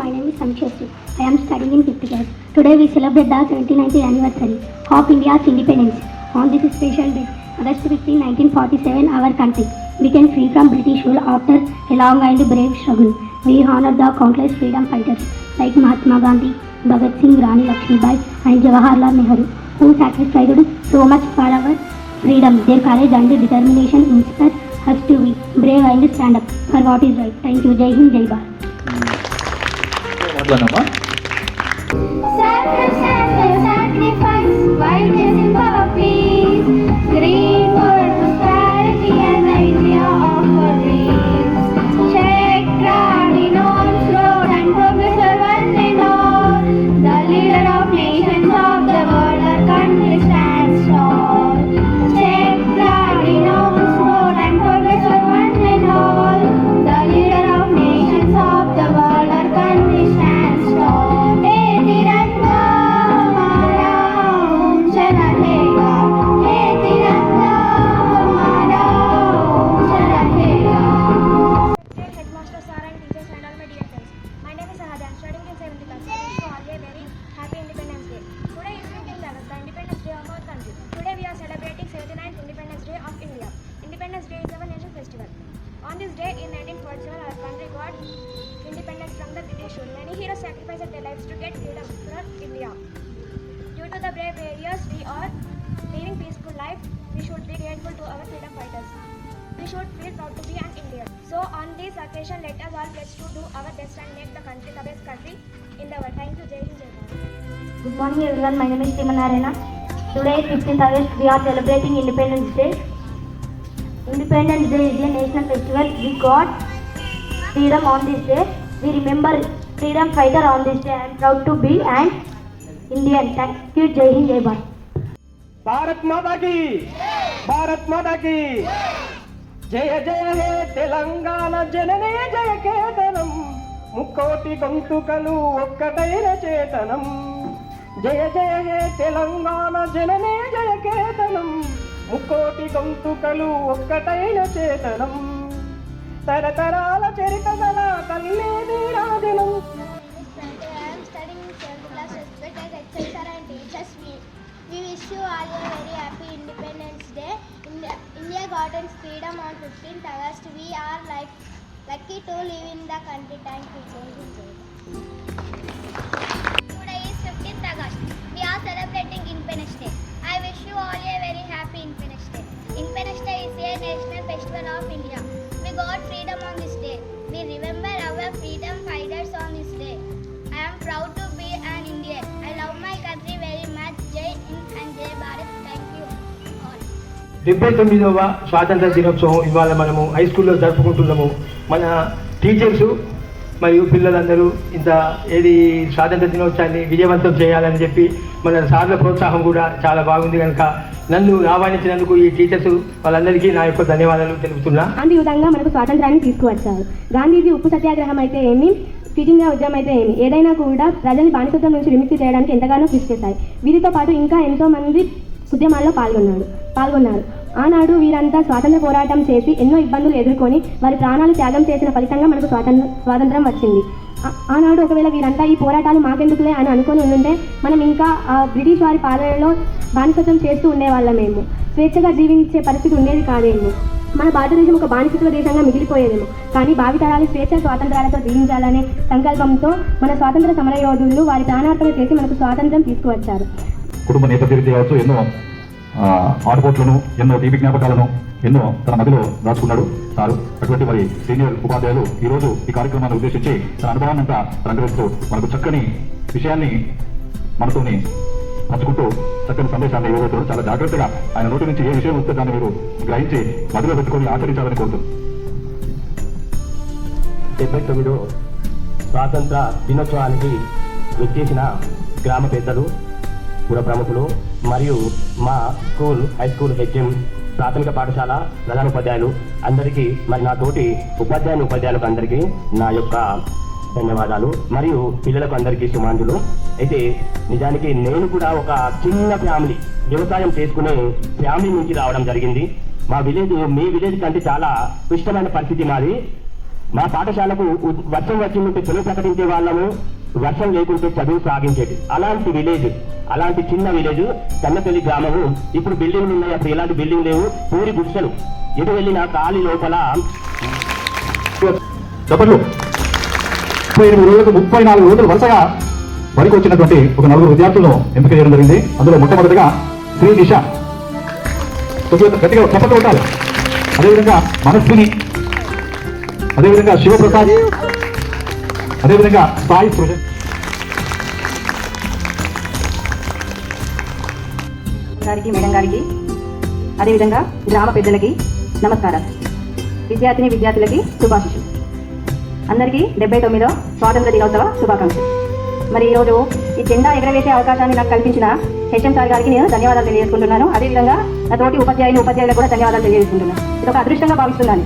My name is Samshesri. I am studying in 5th class. Today we celebrate the 79th anniversary of India's independence. On this special day, August 15, 1947, our country became free from British rule after a long and brave struggle. We honor the countless freedom fighters like Mahatma Gandhi, Bhagat Singh, Rani Lakshmibai and Jawaharlal Nehru, who sacrificed so much for our freedom. Their courage and determination inspire us to be brave and stand up for what is right. Thank you. Jai Hind, Jai Bharat. Sacrifice, white is in power, peace, green for prosperity and the idea of our dreams. Check Rani Norms Road and Professor one and all, the leader of nations of the world, our country stands tall. Check Rani Norms Road and Professor one and all, the leader of nations of the world, our country stands tall. Hey Tiranga हमारा ऊंचा रहेगा, हे तिरंगा हमारा ऊंचा रहेगा. Dear headmaster, sir and teachers and all my dear friends, my name is Ahad. I am studying in 7th class. I wish you all a very happy Independence Day. Today is 15th August, the Independence Day of our country. Today we are celebrating 79th Independence Day of India. Independence Day is our national festival. On this day in 1947, our country got independence from the British rule. Many heroes sacrificed their lives to get freedom for India. Due to the brave warriors we are living peaceful life, we should be grateful to our freedom fighters. We should feel proud to be an Indian. So on this occasion, let us all pledge to do our best and make the country the best country in the world. Thank you. Jai Hind, Jai Bharat. Good morning everyone, my name is Simanarena. Today is 15th August, we are celebrating Independence Day. Independence Day is a national festival. We got freedom on this day. We remember freedom fighter on this day. I am proud to be an Indian. Thank you. Jai Hind, Jai Bharat. Bharat माता की जय जय हे తెలంగాణ జననీ జయ కేతనం ముక్కోటి గొంతుకలు ఒక్కటైన చేతనం జయ జయ హే తెలంగాణ జననీ జయ కేతనం ముక్కోటి గొంతుకలు ఒక్కటైన చేతనం తరతరాల చరిత గల తల్లి నీరాజనం. I am studying in 7th class. Respected excellency and teachers, we wish you all a very happy Independence Day. India got its freedom on 15th August. We are lucky to live in the country. Thank you. Jai Hind, Jai Bharat. Today is 15th August. We are celebrating Independence Day. I wish you all a very happy Independence Day. Independence Day is a national festival of India. We got freedom on this day. We remember our freedom fighters on this day. I am proud to be an Indian. I love my country very much. Jai Hind and Jai Bharat. Thank you all. 79వ స్వాతంత్ర దినోత్సవం ఇవాళ మనము high స్కూల్లో జరుపుకుంటున్నాము. మన teachers మరియు పిల్లలందరూ ఇంత స్వాతంత్ర దినోత్సవాన్ని విజయవంతం చేయాలని చెప్పి మన సార్ల ప్రోత్సాహం కూడా చాలా బాగుంది. కనుక నన్ను ఆహ్వానించినందుకు ఈ టీచర్స్ వాళ్ళందరికీ నా యొక్క ధన్యవాదాలు తెలుపుతున్నా. గాంధీ విధంగా మనకు స్వాతంత్రాన్ని తీసుకువచ్చారు. గాంధీజీ ఉప్పు సత్యాగ్రహం అయితే ఏమి, క్విట్ ఇండియా ఉద్యమం అయితే ఏమి, ఏదైనా కూడా ప్రజల్ని బానిసత్వం నుంచి విముక్తి చేయడానికి ఎంతగానో కృషి చేశాయి. వీరితో పాటు ఇంకా ఎంతో మంది ఉద్యమాల్లో పాల్గొన్నారు. ఆనాడు వీరంతా స్వాతంత్ర పోరాటం చేసి ఎన్నో ఇబ్బందులు ఎదుర్కొని వారి ప్రాణాలు త్యాగం చేసిన ఫలితంగా మనకు స్వాతంత్రం వచ్చింది. ఆనాడు ఒకవేళ వీరంతా ఈ పోరాటాలు మాకెందుకులే అని అనుకొని ఉంటే మనం ఇంకా బ్రిటిష్ వారి పాలనలో బానిసత్వం చేస్తూ ఉండేవాళ్ళమేమో, స్వేచ్ఛగా జీవించే పరిస్థితి ఉండేది కాదేమో, మన భారతదేశం ఒక బానిసత్వ దేశంగా మిగిలిపోయేదేమో. కానీ భావితరాలు స్వేచ్ఛ స్వాతంత్రాలతో జీవించాలనే సంకల్పంతో మన స్వాతంత్ర సమరయోధులు వారి ప్రాణార్పణ చేసి మనకు స్వాతంత్రం తీసుకువచ్చారు. కుటుంబ నేపథ్యం కావచ్చు, ఎన్నో ఆటుపోట్లను, ఎన్నో తీపి జ్ఞాపకాలను ఎన్నో తన మధ్యలో దాచుకున్నాడు సారు. అటువంటి మరి సీనియర్ ఉపాధ్యాయులు ఈరోజు ఈ కార్యక్రమాన్ని ఉద్దేశించి తన అనుభవాన్నంతా రంగరిస్తూ మనకు చక్కని విషయాన్ని మనతోని పంచుకుంటూ చక్కని సందేశాన్ని ఇవ్వబోతున్నాడు. చాలా జాగ్రత్తగా ఆయన నోటి నుంచి ఏ విషయం వస్తే దాన్ని మీరు గ్రహించి మధ్యలో పెట్టుకొని ఆచరించాలని కోరుతుంది. 79వ స్వాతంత్ర దినోత్సవానికి వచ్చేసిన గ్రామ పెద్దలు, పుర ప్రముఖులు మరియు మా స్కూల్ హై స్కూల్ హెచ్ఎం ప్రాథమిక పాఠశాల ప్రధానోపాధ్యాయులు అందరికీ, మరి నా తోటి ఉపాధ్యాయులకు అందరికీ నా యొక్క ధన్యవాదాలు మరియు పిల్లలకు అందరికీ సుమాంజులు. అయితే నిజానికి నేను కూడా ఒక చిన్న ఫ్యామిలీ, వ్యవసాయం చేసుకునే ఫ్యామిలీ నుంచి రావడం జరిగింది. మా విలేజ్ మీ విలేజ్ కంటే చాలా క్లిష్టమైన పరిస్థితి మాది. మా పాఠశాలకు వర్షం వచ్చిందంటే సెలవు ప్రకటించే వాళ్ళము, వర్షం లేకుంటే చదువు సాగించేది. అలాంటి విలేజ్, అలాంటి చిన్న విలేజ్ కన్నపల్లి గ్రామము. ఇప్పుడు బిల్డింగ్లు ఉన్నాయి, అప్పుడు ఎలాంటి బిల్డింగ్ లేవు, పూరి గుడిసెలు. ఎటు వెళ్ళిన ఖాళీ లోపల 38 రోజులకు 34 రోజులు వరుసగా వరకు వచ్చినటువంటి ఒక 4 విద్యార్థులను ఎంపిక చేయడం జరిగింది. అందులో మొట్టమొదటిగా శ్రీ నిష, గట్టిగా చప్పట్లు కొట్టాలి. అదేవిధంగా మనస్విని, అదేవిధంగా శివప్రసాద్, అదేవిధంగా సాయి సృజన్. గారికి, మేడం గారికి, అదేవిధంగా గ్రామ పెద్దలకి నమస్కారం. విద్యార్థులకి శుభాశిషులు. అందరికీ 79వ స్వాతంత్ర దినోత్సవ శుభాకాంక్షలు. మరి ఈరోజు ఈ జెండా ఎగరవేసే అవకాశాన్ని నాకు కల్పించిన హెచ్ఎం సార్ గారికి నేను ధన్యవాదాలు తెలియజేసుకుంటున్నాను. అదేవిధంగా నా తోటి ఉపాధ్యాయులకు కూడా ధన్యవాదాలు తెలియజేసుకుంటున్నాను. ఇది ఒక అదృష్టంగా భావిస్తున్నాను.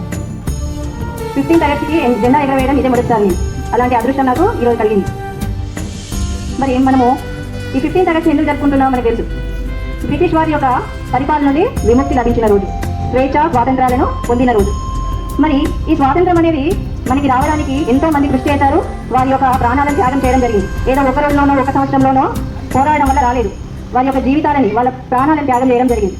15th ఆగస్టుకి జెండా ఎగరవేయడం ఇదే మొదటిసారి. అలాంటి అదృష్టం నాకు ఈరోజు కలిగింది. మరి మనము ఈ 15th ఆగస్టు ఎందుకు జరుపుకుంటున్నామో మనకు తెలుసు. బ్రిటిష్ వారి యొక్క పరిపాలన నుండి విముక్తి లభించిన రోజు, స్వేచ్ఛ స్వాతంత్రాలను పొందిన రోజు. మరి ఈ స్వాతంత్రం అనేది మనకి రావడానికి ఎంతో మంది కృషి చేశారు. వారి యొక్క ప్రాణాలను త్యాగం చేయడం జరిగింది. ఏదో ఒక రోజులోనో ఒక సంవత్సరంలోనో పోరాడడం వల్ల రాలేదు. వారి యొక్క జీవితాలని, వాళ్ళ ప్రాణాలను త్యాగం చేయడం జరిగింది.